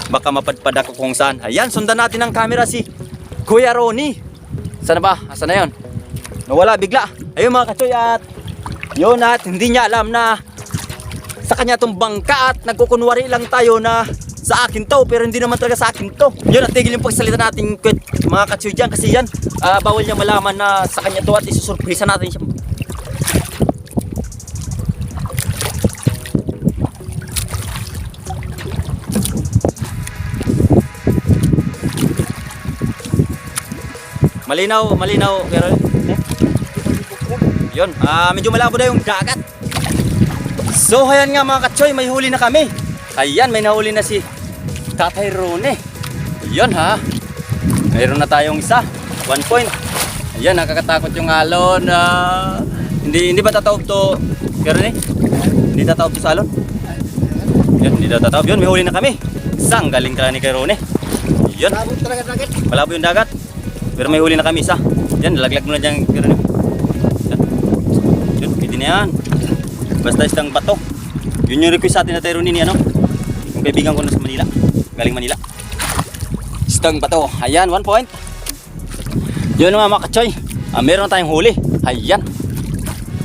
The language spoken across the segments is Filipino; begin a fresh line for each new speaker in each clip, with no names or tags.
Baka mapadpad ako kung saan. Ayan, sundan natin ng camera si Kuya Ronnie. Sana ba? Asan na yun? Nawala bigla. Ayun mga kachoy, at yun, at hindi niya alam na sa kanya itong bangka, at nagkukunwari lang tayo na sa akin to, pero hindi naman talaga sa akin to. Yun, at tigil yung pagsalita natin mga kachoy dyan, kasi yan, bawal niya malaman na sa kanya to, at isusurpresa natin siya. Malinaw, pero yun, medyo malabo na yung dagat. So ayan nga mga kachoy, may huli na kami. Ayan, may nahuli na si Tatay Ronnie. Yun ha, mayroon na tayong isa, 1 point. Ayan, nakakatakot yung alon. Hindi ba tataob to, Kuya Ronnie? Hindi tataob to sa alon? Yun, hindi daw tataob. Yun, may huli na kami. Isang galing ka ni Kuya Ronnie. Yun, malabo yung dagat. Pero may huli na kami isa. Yan, laglag mo na dyan. Yun, pwede na yan. Basta isang bato. Yun yung request sa atin na Tatay Ronnie ni ano, yung kaibigan ko na sa Manila. Galing Manila. Isang bato. Ayan, 1 point. Yun mga kachoy. Meron tayong huli. Ayan.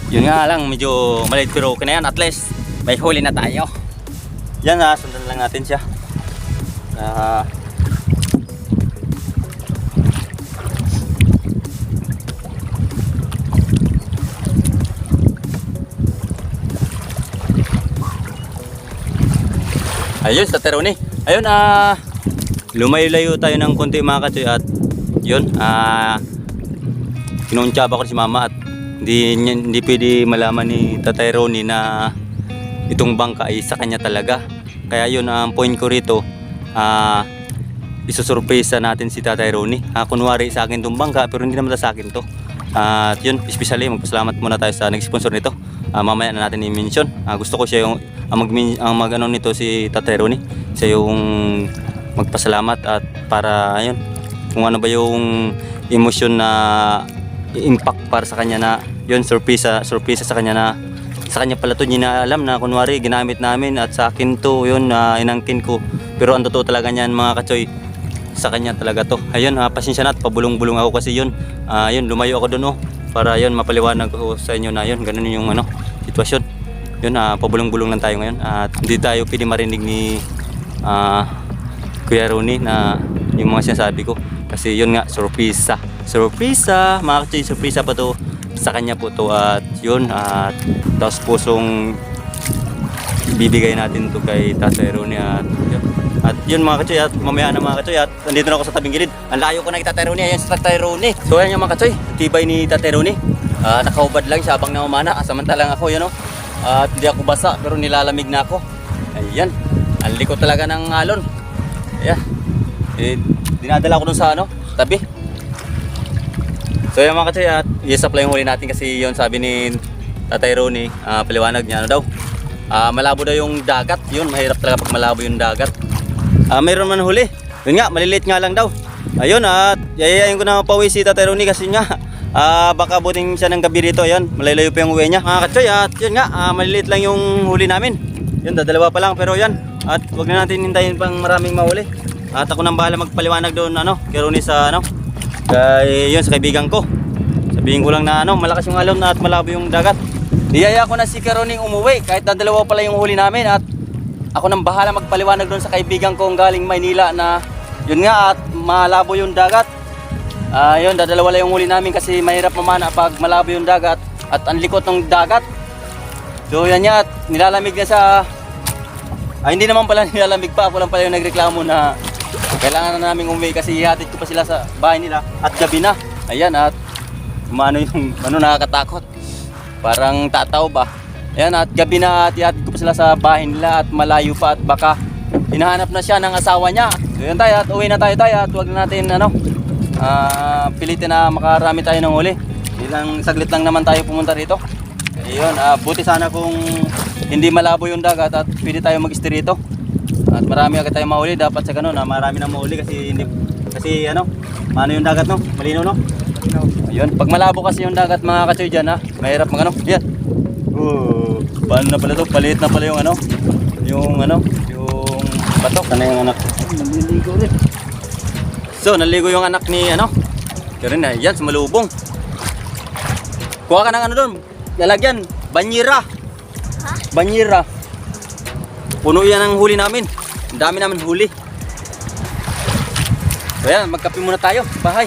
Yun nga lang, medyo maliit pero okay na yan. At least, may huli na tayo. Yan, sundan lang natin siya. Ayun, sa Tatay Ronnie. Ayun, lumayo-layo tayo ng konti mga kachoy, at yun, kinuntsaba ko si mama, at hindi pwede malaman ni Tatay Ronnie na itong bangka ay sa kanya talaga. Kaya yun, ang point ko rito, isusurpresa natin si Tatay Ronnie. Kunwari sa akin itong bangka, pero hindi naman sa akin to. At yun, especially magpasalamat muna tayo sa nag-sponsor nito. Mamaya na natin i-mention. Gusto ko siya yung mag-ano nito, si Tatay Ronnie. Siya yung magpasalamat, at para ayun, kung ano ba yung emotion na impact para sa kanya, na yun, surprise sa kanya, na sa kanya pala to, hindi na alam na kunwari ginamit namin, at sa akin to, yun, inangkin ko. Pero ang totoo talaga niyan mga kachoy, sa kanya talaga to. Ayun, pasensya na at pabulong-bulong ako kasi yun, yun, lumayo ako doon para yun, mapaliwanag ko sa inyo na yun, ganun yung ano, sitwasyon. Yun, pabulong-bulong lang tayo ngayon, at hindi tayo pwede marinig ni Kuya Ronnie na yung mga sinasabi ko, kasi yun nga, surpresa mga kachoy, surpresa pa to sa kanya po to. At yun, at taos pusong bibigay natin to kay Tatay Ronnie. At yun mga kachoy, at mamaya na mga kachoy, at nandito na ako sa tabing gilid. Ang layo ko na kay Tatay Ronnie. Ayan si Tatay Ronnie. So ayan yung mga kachoy, tibay ni Tatay Ronnie. Nakaubad lang siya habang namamana, samantalang ako yun at hindi ako basa, pero nilalamig na ako. Ayan, ang likod talaga ng alon. Ayan, dinadala ko dun sa tabi. So ayan mga kachoy, at i-supply yung huli natin, kasi yun sabi ni Tatay Ronnie, paliwanag niya daw, malabo daw yung dagat. Yun, mahirap talaga pag malabo yung dagat. Mayroon man huli, yun nga, maliliit nga lang daw. Ayun, at yayayain ko na pauwi si Tatay Ronnie, kasi nga baka buting siya ng gabi rito. Ayun, malalayo pa yung uwi niya mga kachoy. At yun nga, maliliit lang yung huli namin. Yun, dadalawa pa lang, pero yan, at wag na natin hintayin pang maraming mahuli. At ako nang bahala magpaliwanag doon kay Ronnie sa yun, sa kaibigan ko. Sabihin ko lang na malakas yung alon at malabo yung dagat. Iyaya ko na si Ronnie umuwi, kahit dadalawa pala yung huli namin, at ako nang bahala magpaliwanag doon sa kaibigan ko galing Maynila na yun nga, at malabo yung dagat. Yun, dadalawa lang yung huli namin, kasi mahirap mamana pag malabo yung dagat at ang likot ng dagat. So yan nga, at nilalamig na sa hindi naman pala nilalamig pa, ako lang pala yung nagreklamo na kailangan na namin umuwi, kasi ihatid ko pa sila sa bahay nila at gabi na. Ayan, at yung nakakatakot, parang tataw ba. Ayan, at gabi na, at ihatid ko pa sila sa bahay nila, at malayo pa, at baka hinahanap na siya ng asawa niya. So yun tayo, at uwi na tayo, at huwag na natin pilitin na makarami tayo ng huli. Ilang saglit lang naman tayo pumunta rito. Ayun, buti sana kung hindi malabo yung dagat at pwede tayo mag-stay rito. At marami agad tayong mahuli, dapat sa ganun, marami nang mahuli, kasi paano yung dagat malinaw Ayun, pag malabo kasi yung dagat mga kachoy dyan mahirap yan. Paano na pala to, paliit na pala yung yung bato. Sana yung anak.
Naliligo rin.
So, naligo yung anak ni ano? Pero na, yan, sumalubong. Kuha ka ng ano doon. Lalagyan. Banyira. Banyira. Puno yan ang huli namin. Ang dami namin huli. So yan, magkape muna tayo. Bahay.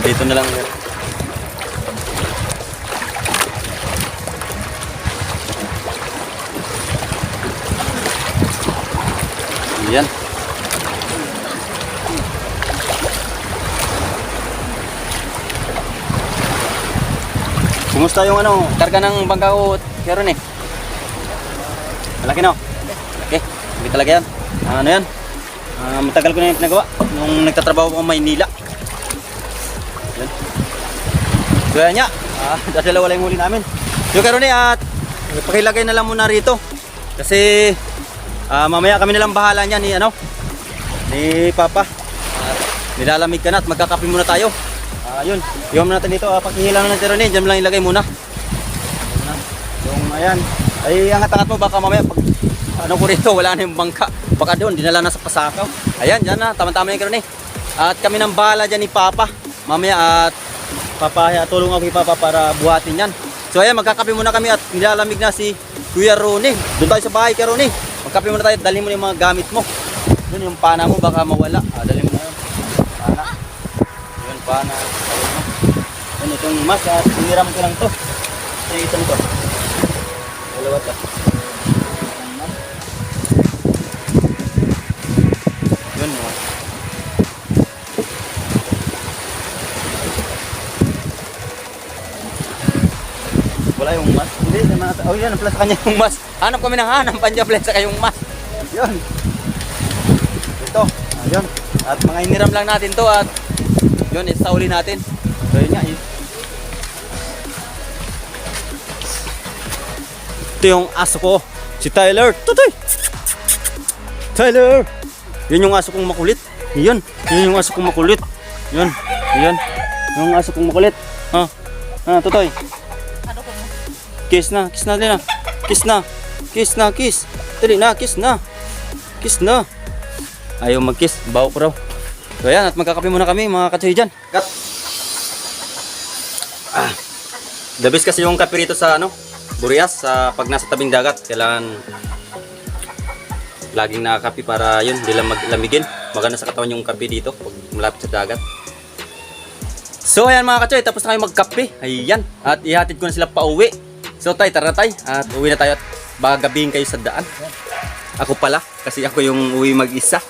Dito na lang. Yan. Kumusta yung ano, karga ng bangka ko, Keron eh? Malaki no? Okay, hindi talaga yan. Ano yan? Matagal ko na yung pinagawa nung nagtatrabaho ko sa Maynila. Yan. So yan nga, dalawa lang yung huli namin. So Keron eh, at pakilagay na lang muna rito. Kasi mamaya kami nalang bahala niyan ni ano, ni Papa. Nilalamig ka na at magkakape muna tayo. Yun, iwan natin dito. Pakihila na natin rin eh. Diyan lang ilagay muna. Yung ayan. Ay, angat-angat mo baka mamaya pag ano ko rito, wala na yung bangka. Baka doon, dinala na sa Pasakaw. Ayan, dyan na. Tama-tama na yung karoon eh. At kami nang bahala dyan ni Papa. Mamaya at tulong ako kay Papa para buhatin yan. So ayan, magkakape muna kami at nilalamig na si Kuya Ronnie. Doon tayo sa bahay kay Ronnie. Magkape muna tayo. Dalhin mo yung mga gamit mo. Yun, yung pana mo baka mawala. Dalhin mo na yun. Pana. Yun, pana. Yun, itong mas at hiniram ko lang to. Ito yung isang to. Dalawa to. Yun, wala yung mas. Hindi, oh yan, napala sa kanya yung mas. Hanap kami ng hanap, panjablan sa kayong mas. Yun. Ito, ayun. At mga iniram lang natin to at yun, isauli natin. So yun nga, yun. Ito yung aso ko, si Tyler. Tutoy! Tyler! Yun yung aso kong makulit. Yun, yun yung aso kong makulit. Yun, yun. Yung aso kong makulit. Tutoy. Kiss na din na. Kiss na. Kiss na, kiss. Dali na, kiss na. Kiss na. Ayaw mag-kiss, bawo ko raw. So ayan, at magkakape muna kami mga katsoy dyan. Cut. The best kasi yung kape rito sa ano, Burias, sa pag nasa tabing dagat. Kailangan laging nakakape para yun, hindi lang maglamigin. Maganda sa katawan yung kape dito pag malapit sa dagat. So ayan mga katsoy, tapos na kayo magkape. Ayan, at ihatid ko na sila pa uwi. So tay, tara tay, at uwi na tayo at baka gabihin kayo sa daan. Ako pala, kasi ako yung uwi mag-isa.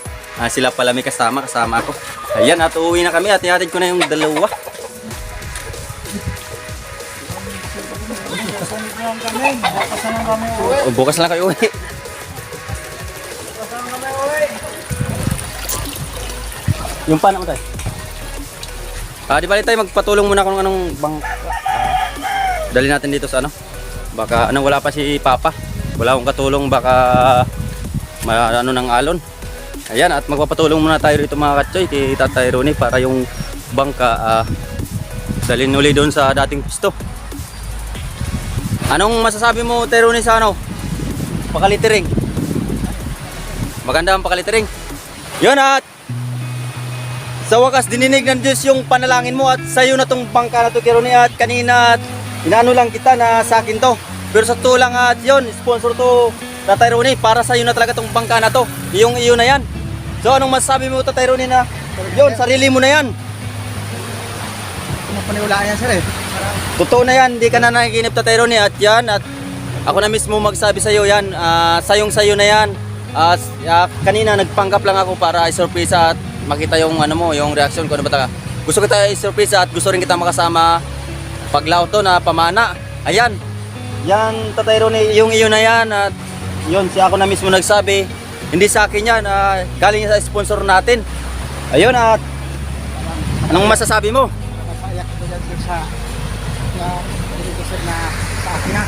Sila pala may kasama ako. Ayan, at uwi na kami at ihatid ko na yung dalawa. Bukas lang kayo uwi. Yung paano mo tayo? Di bali tayo, magpatulong muna kung anong bangka. Dali natin dito sa ano. Baka wala pa si Papa. Wala akong katulong, baka ano ng alon. Ayan, at magpapatulong muna tayo rito mga katsoy kay Tatay Ronnie para yung bangka dalhin uli doon sa dating pisto. Anong masasabi mo, Tay Ronnie, sa ano? Pakalitiring. Maganda ang pakalitiring. Yun, at sa wakas dininig ng Diyos yung panalangin mo at sa'yo na tong bangka na to, Tay Ronnie. At kanina at inaano lang kita na sa akin to. Pero sa tulang at yun, sponsor to Tatay Ronnie, para sa'yo na talaga tong bangka na to. Yung iyo na yan. So anong masasabi mo, Tatay Ronnie, na yun, sarili mo na yan?
Paniwalaan yan, sir eh.
Totoo na yan, hindi ka na nakikinip, Tatay Ronnie. At yan, at ako na mismo magsabi sa'yo yan, sayong-sayo na yan. Kanina nagpanggap lang ako para isurpresa at makita yung ano mo, yung reaction ko. Ano ba talaga? Gusto kita isurpresa at gusto rin kita makasama paglaw to na pamana. Ayan, yan, Tatay Ronnie, yung iyo na yan. At yun, si ako na mismo nagsabi, hindi sa akin yan, galing sa sponsor natin. Ayun, at anong masasabi mo?
Mapayak ko dyan sa akin na.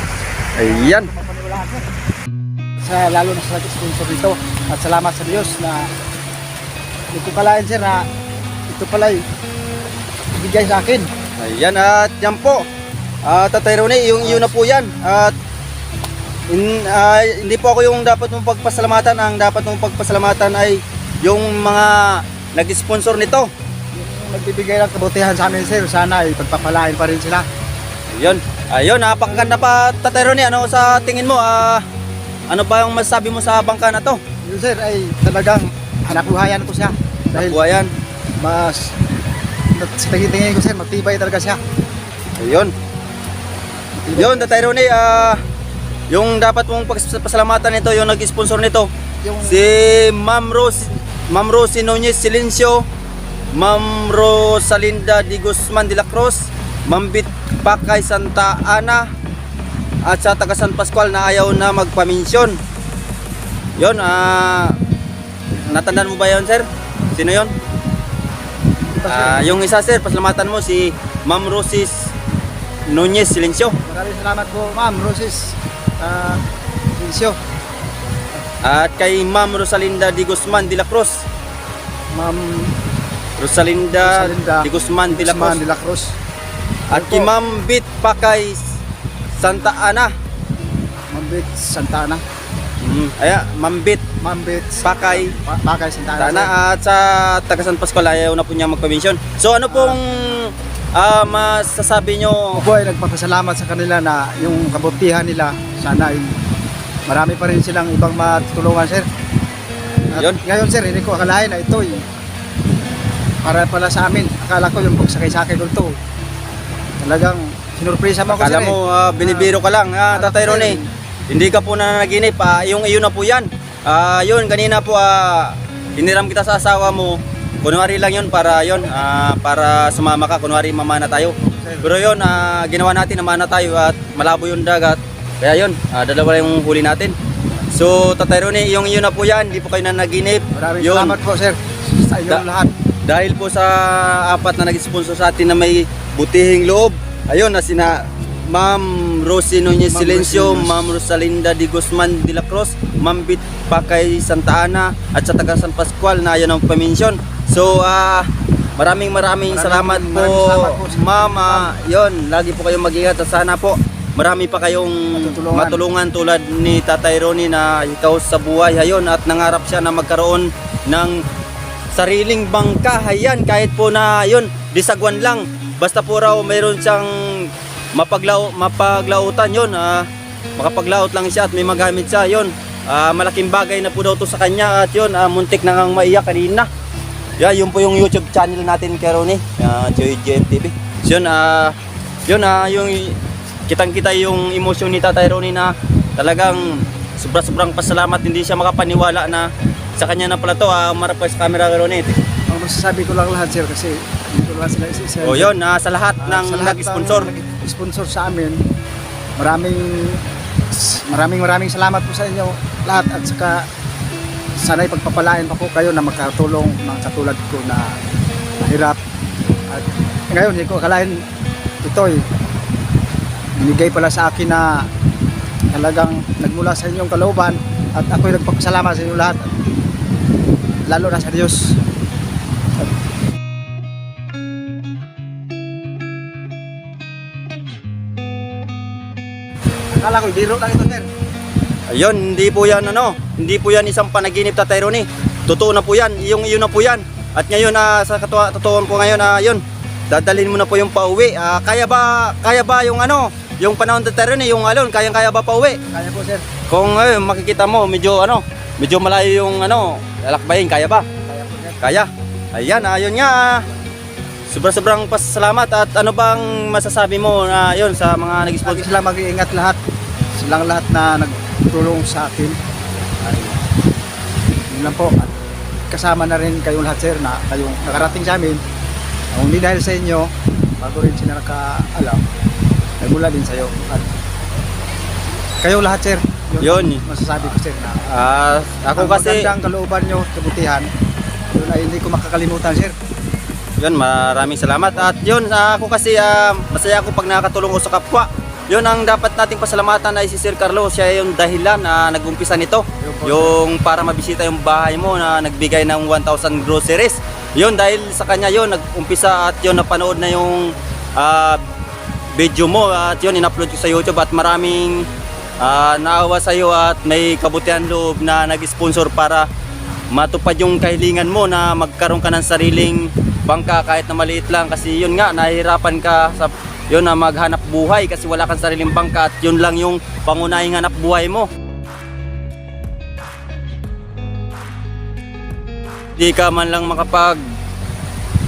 Ayan.
Mapaniwalaan ko. Lalo na sa sponsor dito. At salamat sa Diyos na ito pala yun, sir, na ito pala ibigay sa akin.
Ayan, at yan po. Tatay Ronnie, yung iyo na po yan. At Hindi po ako yung dapat mong pagpasalamatan. Ang dapat mong pagpasalamatan ay yung mga nag-sponsor nito.
Yung nagbibigay ng kabutihan sa amin sir, sana ay pagpapalain pa rin sila.
Yun. Ayun, napakaganda pa Tatay Ronnie. Ano sa tingin mo? Ano ba yung masasabi mo sa bangka na to?
Yun sir ay talagang hanapbuhayan ko siya. Dahil
Buhayan.
mas sa tingin ko sir, matibay talaga siya.
Ayun. Yun, Tatay Ronnie, yung dapat mong pasalamatan nito, yung nag-sponsor nito,
Yung
si Ma'am Rosie Nunez Silencio, Ma'am Rosalinda Di Guzman de la Cruz, Ma'am Bit Pakay Santa Ana, at sa taga San Pascual na ayaw na magpaminsyon. Yun, natandaan mo ba yun, sir? Sino yun? Yung isa, sir, pasalamatan mo si Ma'am Rosie Nunez Silencio.
maraming salamat po Ma'am Roses Silencio,
At kay Ma'am Rosalinda Di Guzman de la Cruz.
Ma'am
Rosalinda
Rosalinda
Di Guzman de la
Guzman
Cruz.
de la Cruz.
At kay Ma'am Bit Pakay Santa Ana.
Ma'am Bit Santana,
Ma'am Bit
Ma'am Bit
Pakay
Pakay Santana.
Santa at sa taga San Pascual ayaw na po niya magpaminsyon. So ano pong masasabi nyo?
Ako ay nagpapasalamat sa kanila na yung kabutihan nila, sana ay marami pa rin silang ibang matulungan sir. At
Yun.
ngayon sir, hindi ko akalain na ito para pala sa amin. Akala ko yung pagsakay-sakay ko ito. Talagang sinurpresa mo ako
Akala
sir.
mo binibiro ka lang, Tatay Ronnie. Hindi ka po nananaginip, yung iyo na po yan. Yun, kanina po hiniram kita sa asawa mo. Kunwari lang yun para para sumama ka, kunwari mamana tayo. Pero yun, ginawa natin, namana tayo at malabo yung dagat. Kaya yun, dalawa yung huli natin. So Tatay Ronnie, yung iyo na po yan, hindi po kayo nanaginip.
Maraming
Yun.
salamat po sir sa inyong lahat.
Dahil po sa apat na nag-sponsor sa atin na may butihing loob. Ayun, na sina Ma'am Rosie Nunez
Ma'am
Silencio,
Rosie Nunez.
Ma'am Rosalinda Di Guzman de la Cruz, Ma'am Bit Pakay Santa Ana, at sa taga San Pascual na ayaw ng paminsyon. So, maraming salamat po,
salamat po, sir.
Ma'am. Yun, lagi po kayong mag-ingat at sana po marami pa kayong matulungan tulad ni Tatay Ronnie na ikaw sa buhay. Ayun, at nangarap siya na magkaroon ng sariling bangka. Ayan, kahit po na yun, disagwan lang. Basta po raw mayroon siyang mapaglautan yun. Makapaglaot lang siya at may magamit siya. Yun, malaking bagay na po daw to sa kanya. At yun, muntik na ngang maiyak kanina. Yeah, yun po yung YouTube channel natin kay Ronnie, JGMTV. So, yun, yung kitang-kita yung emosyon ni Tatay Ronnie na talagang sobrang pasalamat. Hindi siya makapaniwala na sa kanya na pala to. Marap pa sa camera kay Ronnie.
Ang masasabi ko lang lahat sir kasi hindi ko lang sila isa.
O yun, sa lahat ng nag-sponsor.
Sponsor sa amin, maraming salamat po sa inyo lahat at saka sana'y pagpapalain pa po kayo na magkatulong ng katulad ko na mahirap. At ngayon hindi ko akalain ito'y binigay pala sa akin na talagang nagmula sa inyong kalooban at ako'y nagpapasalamat sa inyo lahat at lalo na sa Diyos. Akala ko biro lang ito sir.
Ayun, hindi po yan isang panaginip, Tatay Ronnie. Totoo na po yan, iyo na po yan. At ngayon, sa katotohan po ngayon, yun, dadalhin mo na po yung pauwi. Kaya ba yung panahon, Tatay Ronnie, yung alon, kaya ba pauwi?
Kaya po sir.
Kung makikita mo, medyo malayo yung lalakbayin, kaya ba?
Kaya po sir.
Kaya. Ayan, ayun nga. Sobrang pasalamat. At ano bang masasabi mo yun sa mga
Lagi
nag-sponsor?
sila mag-iingat lahat. Silang lahat na nagtulong sa akin. Ay, yun lang po. At kasama na rin kayong lahat sir na kayong nakarating sa amin. Kung hindi dahil sa inyo, bago rin sila nakaalam, nagmula din sa iyo. At kayo lahat sir.
Yun.
Masasabi ko sir na
Ako
ang
kasi,
magandang kalooban nyo, kabutihan, yun ay hindi ko makakalimutan sir.
yun, maraming salamat. At yun, ako kasi masaya ako pag nakatulong ko sa kapwa. Yun ang dapat nating pasalamatan ay si Sir Carlo. Siya yung dahilan na nag-umpisa nito. Yung para mabisita yung bahay mo na nagbigay ng 1,000 groceries. Yun, dahil sa kanya yun, nag-umpisa at yun, napanood na yung video mo. At yun, in-upload ko sa YouTube at maraming naawa sa iyo at may kabutihan loob na nag-sponsor para matupad yung kahilingan mo na magkaroon ka ng sariling bangka kahit na maliit lang, kasi yun nga, nahihirapan ka sa yun na maghanap buhay kasi wala kang sariling bangka at yun lang yung pangunahing hanap buhay mo. Di ka man lang makapag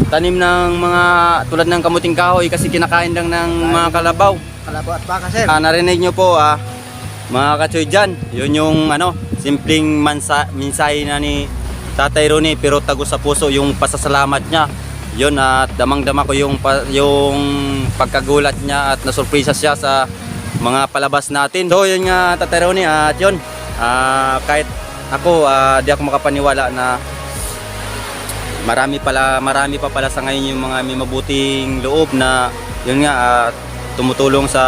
tanim ng mga tulad ng kamuting kahoy kasi kinakain lang ng mga kalabaw.
Kalabaw at baka, sir.
Narinig nyo po mga katsoy dyan, yun yung simpleng mensahe na ni Tatay Ronnie, pero tago sa puso yung pasasalamat niya. Yun, at damang-dama ko yung pagkagulat niya at nasurpresa siya sa mga palabas natin. So yun nga, Tatay Ronnie, at yun, kahit ako, di ako makapaniwala na marami pa pala sa ngayon yung mga may mabuting loob na yun nga, tumutulong sa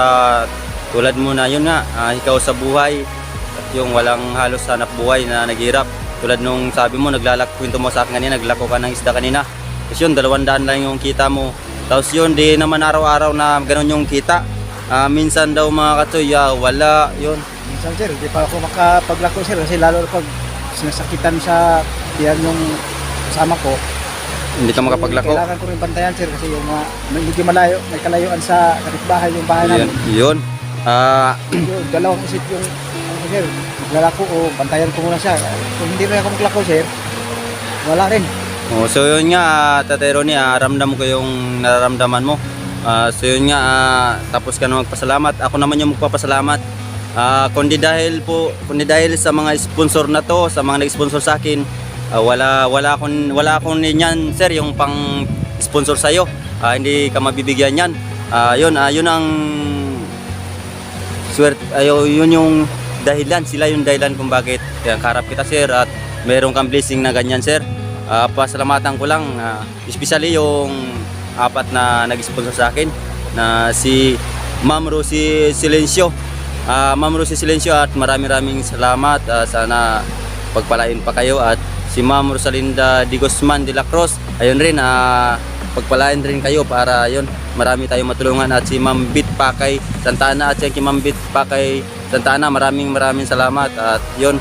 tulad mo na yun nga, ikaw sa buhay at yung walang halos hanap buhay na naghirap. Tulad nung sabi mo, kwento mo sa akin kanina, naglako ka ng isda kanina. Kasi yun, 200 lang yung kita mo. Tapos yun, di naman araw-araw na ganun yung kita. Minsan daw mga katsoy, wala yun.
Minsan, sir, di pa ako makapaglako, sir, kasi lalo pag sinasakitan sa tiyan yung kasama ko.
Hindi ka makapaglako.
Kailangan ko rin bantayan, sir, kasi yung medyo malayo, may kalayuan sa kapitbahay yung bahay namin.
Yun.
Yung dalawang isip yung sir, maglalako o bantayan ko muna siya. Kung hindi rin ako maglako, sir, wala rin.
So yun nga, Tatay Ronnie, ramdam ko yung nararamdaman mo. So yun nga, tapos ka na magpasalamat. Ako naman yung magpapasalamat. Kundi dahil sa mga sponsor na to, sa mga nag-sponsor sa akin, wala akong niyan, sir, yung pang sponsor sa iyo. Hindi ka mabibigyan yan. Yun ang yun yung dahilan, sila yung dahilan kung bakit karap kita, sir, at meron kang blessing na ganyan, sir. Pasalamatan ko lang, especially yung 4 na nag-sponsor sa akin na si Ma'am Rosie Silencio. Ma'am Rosie Silencio, at maraming salamat. Sana pagpalain pa kayo. At si Ma'am Rosalinda Di Guzman de la Cruz, ayun rin, pagpalain rin kayo para yun, marami tayong matulungan. At si Ma'am Bit Pakay Santana, at si Ma'am Bit Pakay Santana, maraming salamat. At yun,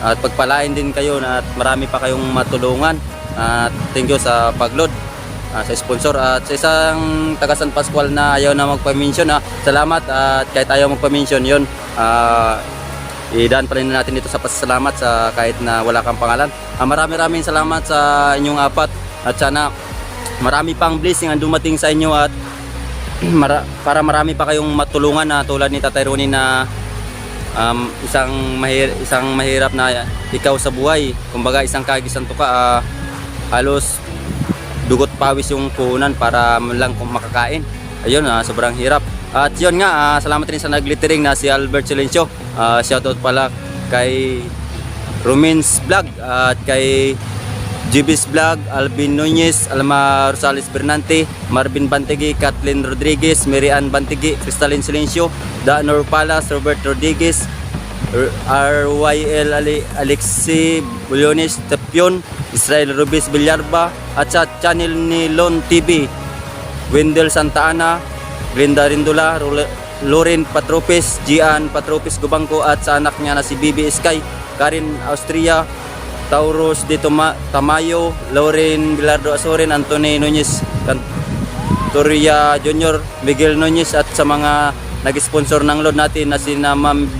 at pagpalain din kayo at marami pa kayong matulungan. At thank you sa pagload, sa sponsor, at sa isang taga San Pascual na ayaw na magpa-mention. Salamat, at kahit ayaw magpa-mention yun, idaan pa rin natin dito sa pasasalamat sa kahit na wala kang pangalan. Maraming salamat sa inyong 4, at sana marami pang blessing ang dumating sa inyo, at para marami pa kayong matulungan na tulad ni Tatay Ronnie na isang mahirap na ikaw sa buhay. Kumbaga, isang kagisan to ka, halos dugot pawis yung puhunan para lang makakain. Ayun, sobrang hirap. At yun nga, salamat rin sa naglittering na si Albert Silencio. Shoutout pala kay Romins Vlog, at kay Jibis Vlog, Alvin Nunez, Alma Rosales Bernante, Marvin Bantigi, Kathleen Rodriguez, Marian Bantigi, Crystalline Silencio, Danor Palas, Robert Rodriguez, RYL Alexi Bulyones Tepion, Israel Rubis Villarba, at sa channel ni Lon TV, Wendell Santa Ana, Glenda Rindula, Loren Patropes, Gian Patropes Gubangko, at sa anak niya na si Bibi Sky, Karin Austria, Tauros de Tamayo, Lauren Bilardo Asoren, Anthony Nunez Cantoria Jr., Miguel Nunez, at sa mga nag-sponsor ng load natin na sina Ma'am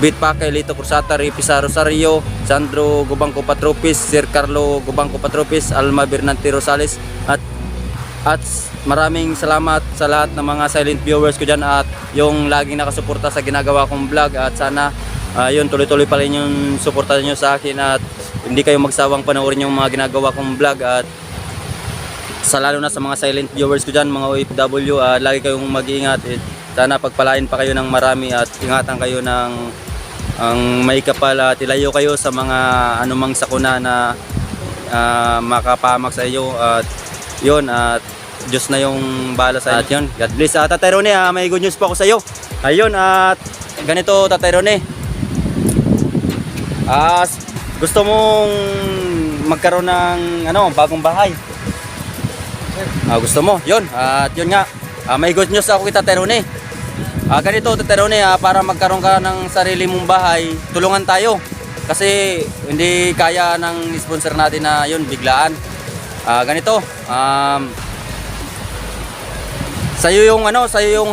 Bit Pakay, Lito Cruzata, Ripisa Rosario, Sandro Gubangco Patropis, Sir Carlo Gubangco Patropis, Alma Bernante Rosales, at maraming salamat sa lahat ng mga silent viewers ko dyan, at yung laging nakasuporta sa ginagawa kong vlog. At sana yun, tuloy-tuloy pa rin yung suporta nyo sa akin, at hindi kayo magsawang panoorin yung mga ginagawa kong vlog. At lalo na sa mga silent viewers ko dyan, mga OFW, lagi kayong mag-iingat. Sana pagpalain pa kayo ng marami, at ingatan kayo ng may kapal, at ilayo kayo sa mga anumang sakuna na makapahamak sa iyo. At yun, at Diyos na yung bahala sa inyo. God bless. Tatay Ronnie, may good news pa ako sa iyo. Ayun, at ganito, Tatay Ronnie, gusto mong magkaroon ng bagong bahay? Gusto mo? Yun. At yun nga, may good news ako kay Tatay Ronnie. Ganito Tatay Ronnie, para magkaroon ka ng sarili mong bahay, tulungan tayo. Kasi hindi kaya ng sponsor natin na yun, biglaan. Ganito, sa'yo yung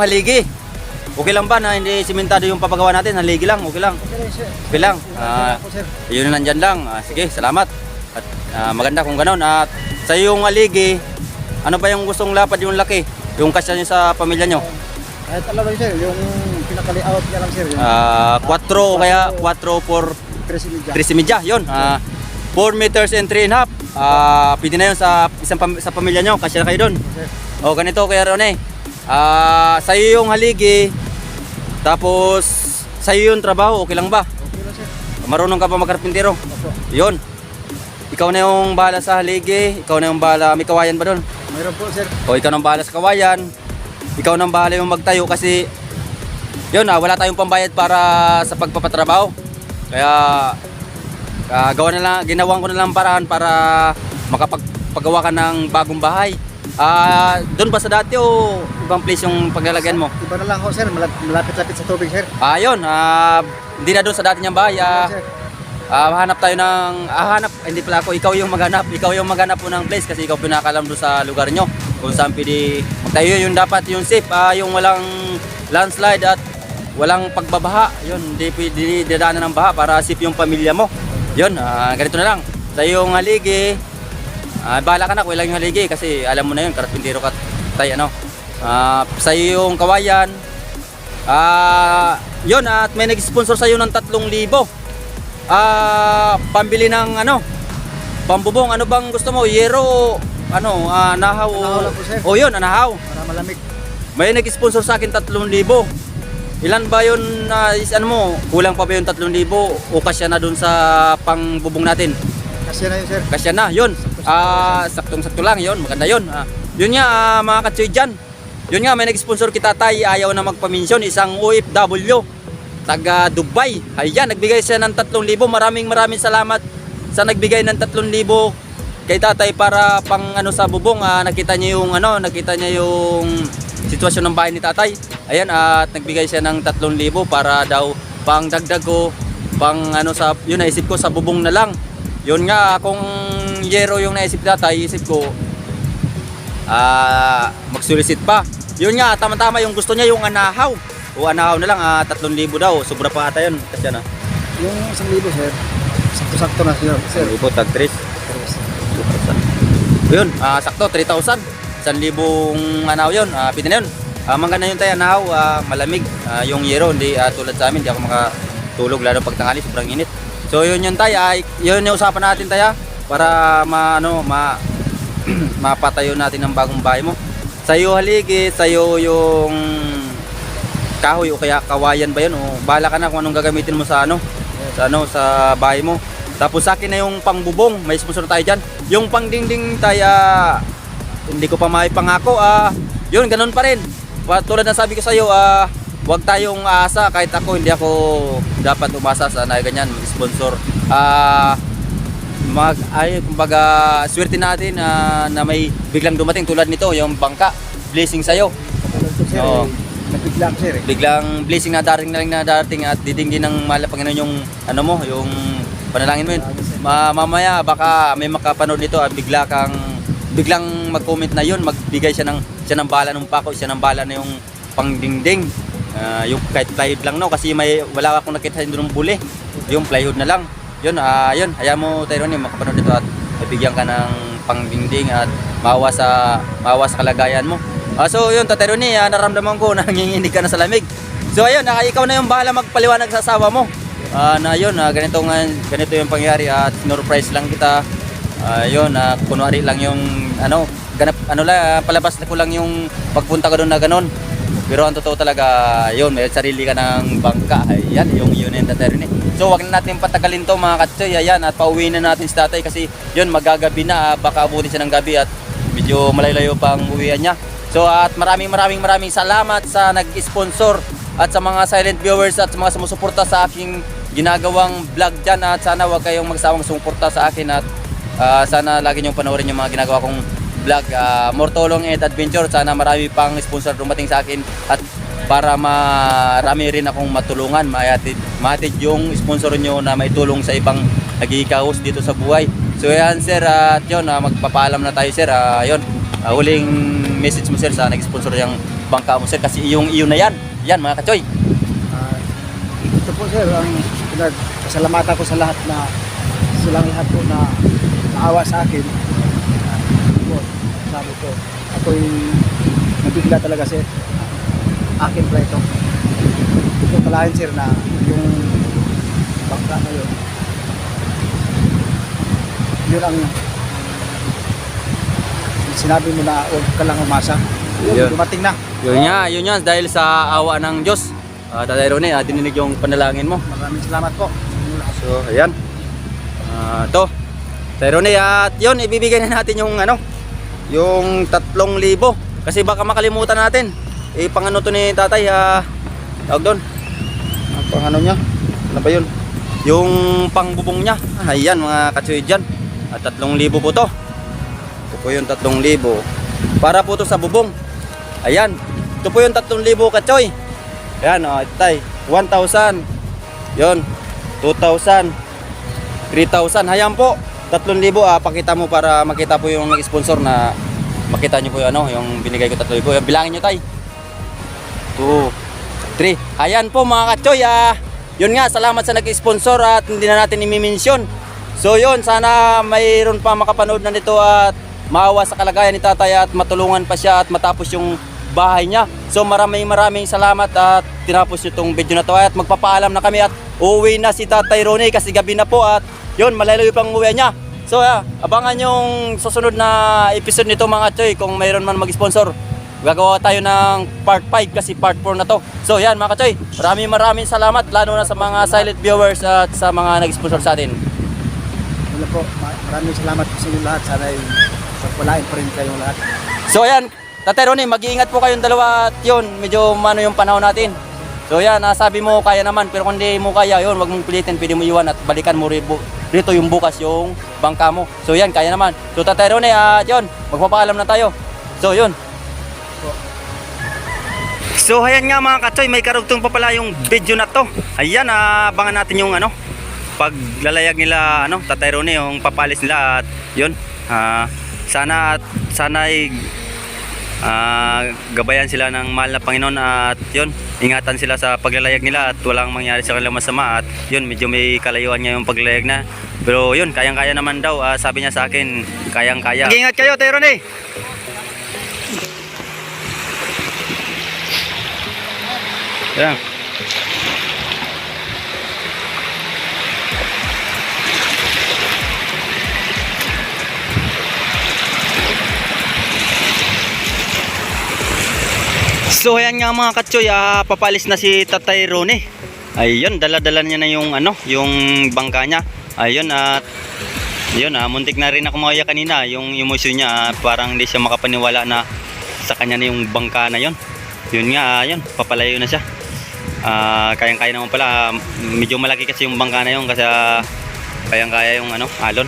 haligi. Okay lang ba na hindi simentado yung papagawa natin? Haligi lang, okay lang. Okay lang. Yun na nandyan lang. Sige, salamat. At maganda kung gano'n. At sa'yo yung haligi, ano ba yung gustong lapad yung laki? Yung kasya nyo sa pamilya nyo?
Kahit alam mo sir, yung pinaka-layout niya lang sir.
4 kaya 4 for
13
yun. 4 meters and 3.5. Pwede na yun sa sa pamilya nyo. Kasya na kayo doon. O ganito Kuya Ronnie. Sa'yo yung haligi. Tapos sa'yo yung trabaho. Okay lang ba?
Okay lang sir.
Marunong ka pa magkarpintero?
Opo.
Yun. Ikaw na yung bahala sa haligi. Ikaw na yung bahala. May kawayan ba doon?
Mayroon po sir.
O ikaw na yung bahala sa kawayan. Ikaw na yung bahala yung magtayo kasi yun, wala tayong pambayad para sa pagpapatrabaho. Kaya ginawan ko na lang paraan para makapagpagawa ka ng bagong bahay. Doon ba sa dati o ibang place yung paglalagyan mo?
Iba na lang ho sir, malapit-lapit sa tubig sir.
Yun, hindi na doon sa dati niyang bahay.
Sir.
Hanap tayo ng, hindi pala ako, ikaw yung maghanap po ng place kasi ikaw pinakalam doon sa lugar nyo. Kung saan pwede magtayo, yung dapat yung safe, yung walang landslide at walang pagbabaha. Yun, hindi pwede dadaanan ng baha para safe yung pamilya mo. Yun, ganito na lang. Sa yung haligi, bahala ka na kung ilang yung haligi kasi alam mo na yun, karpintero ka tayo, ano. Sa yung kawayan, yun, at may nag-sponsor sa iyo ng 3,000. Pambili ng pambubong. Ano bang gusto mo? Yero, nahaw.
Nahaw lang po, sir.
O yun, nahaw.
Para malamig.
May nag-sponsor sa akin 3,000. Ilan ba yun, kulang pa ba yung 3,000 o kasya na dun sa pangbubong natin?
Kasi na yun sir.
Kasya na, yun. Saktong-sakto lang, yun. Maganda yun. Yun nga, mga katsoy dyan. Yun nga, may nag-sponsor kita tay, ayaw na magpaminsyon, isang OFW, taga Dubai. Ayan, nagbigay siya ng 3,000. Maraming salamat sa nagbigay ng 3,000 kay tatay para pang sa bubong. Nakita niya yung sitwasyon ng bahay ni tatay. Ayan, at nagbigay siya ng 3,000 para daw pang dagdag ko, yun naisip ko sa bubong na lang. Yun nga, kung yero yung naisip tatay, isip ko magsulisit pa. Yun nga, tama-tama yung gusto niya yung anahaw. O anahaw na lang, 3,000 daw. Sobra pa ata yun. Kasi
Yung 1,000 sir, sakto-sakto na sir.
1,000 tag 3. Yun, sakto, 3,000. 1,000 anahaw yun. Pwede na yun. Maganda yun tayo anahaw, malamig. Yung yero, hindi tulad sa amin, hindi ako makatulog lalo pag tanghali, sobrang init. So yun yun tayo, yun yung usapan natin tayo para mapatayo natin ang bagong bahay mo. Sa'yo haligi, sa'yo yung kahoy o kaya kawayan ba yun, o bahala ka na kung anong gagamitin mo sa sa bahay mo. Tapos sa akin na yung pangbubong, may sponsor tayo dyan. Yung pangdingding tayo, hindi ko pa maipangako. Yun, ganun pa rin. Tulad na sabi ko sa'yo, huwag tayong aasa. Kahit ako, hindi ako dapat umasa sa ganyan, sponsor. Kumbaga, swerte natin na may biglang dumating tulad nito, yung bangka. Blessing sa'yo.
Sir,
Oo.
nabigla sir.
Biglang blessing na darating at didinggin ng mahal na Panginoon yung yung panalangin mo yun. Mamaya baka may makapanood nito at biglang mag-comment na yun, magbigay siya ng bala ng pako, siya ng bala na yung pangdingding. Yung kahit plywood lang kasi wala akong nakita doon ng buli. Yung plywood na lang. Yun, hayaan mo tayo rin makapanood nito at bibigyan ka ng pangdingding at maawa sa kalagayan mo. So yun, Tatay Ronnie, naramdaman ko na nanginginig ka na sa lamig. So ayun, ikaw na yung bahala magpaliwanag sa asawa mo. Ganito yung pangyari at sinurprise lang kita. Yun, kunwari lang yung palabas ko lang yung pagpunta ko doon na ganon. Pero ang totoo talaga, yun, may sarili ka ng bangka. Ayan, yung Tatay Ronnie. So wag na natin patagalin to mga katsoy. Ayan, at pauwi na natin si tatay kasi yun, magagabi na, baka abutin siya ng gabi at medyo malayo pang uwian niya. So at maraming salamat sa nag-sponsor at sa mga silent viewers at sa mga sumusuporta sa aking ginagawang vlog dyan, at sana wag kayong magsawang sumuporta sa akin at sana lagi niyong panoorin yung mga ginagawa kong vlog, more tulong and adventure. Sana marami pang sponsor dumating sa akin at para marami rin akong matulungan, mahatid yung sponsor nyo na maitulong sa ibang nagkikahos dito sa buhay. So yan sir, at yun, magpapaalam na tayo sir. Yun, huling message mo sir sa nag-sponsor yung bangka mo sir, kasi iyo na yan. Yan mga Katsoy.
Ito po sir, ang pinagpasalamatan ko sa lahat na silang lahat po na naawa sa akin. Sabi ko, ako'y nabigla talaga sir. Akin pala ito. Ito kalahin sir na yung bangka na yun ang sinabi mo na huwag ka lang umasa.
Yun.
Dumating na.
Yun yan, dahil sa awa ng Diyos. Tatay Ronnie, dininig yung panalangin mo.
Maraming salamat po.
So, ayan. To. Tatay Ronnie, at yun, ibibigay na natin yung yung 3,000. Kasi baka makalimutan natin. Pang ano to ni tatay, tawag doon. Pang ano niya? Ano ba yun? Yung pangbubong niya. Ayan mga Katsoy dyan. At 3,000 po to. Ito po yung 3,000. Para po to sa bubong. Ayan. Ito po yung 3,000 Katsoy. Ayan, tay. 1,000. Yun. 2,000. 3,000. Ayan po. 3,000. Pakita mo para makita po yung nag-sponsor na makita nyo po yung yung binigay ko 3,000. Yan, bilangin nyo tay. 2, 3. Ayan po mga Katsoy. Yun nga, salamat sa nag-sponsor at hindi na natin i-mention. So yun, sana mayroon pa makapanood na nito at maawa sa kalagayan ni tatay at matulungan pa siya at matapos yung bahay niya. So maraming salamat at tinapos nyo itong video na to at magpapaalam na kami at uuwi na si Tatay Ronnie kasi gabi na po at yun, malalayo pang uwi niya. So abangan yung susunod na episode nito mga Katsoy kung mayroon man mag-sponsor. Gagawa tayo ng part 5 kasi part 4 na to. So yan mga Katsoy, maraming salamat lalo na sa mga silent viewers at sa mga nag-sponsor sa atin.
Wala po, maraming salamat po sa inyo lahat. Sana ay pagpalain pa rin kayong lahat.
So ayan, Tatay Ronnie, mag-iingat po kayong dalawa at yun, medyo mano yung panahon natin. So yan, sabi mo kaya naman, pero kung hindi mo kaya, yun, wag mong pilitin, pwede mo iwan at balikan mo rito yung bukas yung bangka mo. So yan, kaya naman. So Tatay Ronnie, yun, magpapaalam na tayo. So yun. So ayan nga mga Katsoy, may karugtong pa pala yung video na to. Ayan, abangan natin yung paglalayag nila Tatay Ronnie, yung papalis nila at yun. Sana ay gabayan sila ng mahal na Panginoon at yun, ingatan sila sa paglalayag nila at walang mangyari sa kanilang masama at yun, medyo may kalayuan niya yung paglalayag na. Pero yun, kayang-kaya naman daw, sabi niya sa akin, kayang-kaya. Ingat kayo, Tatay Ronnie. Yan. So ayan nga mga Katsoy, papalis na si Tatay Ronnie. Ayun, dala-dala niya na yung yung bangka niya. Ayun, at yun, muntik na rin ako mawaya kanina yung emosyon niya, parang hindi siya makapaniwala na sa kanya na yung bangka na yon. Yun nga, ayun, papalayo na siya. Kayang-kaya naman pala, medyo malaki kasi yung bangka na yon kasi kayang-kaya yung alon.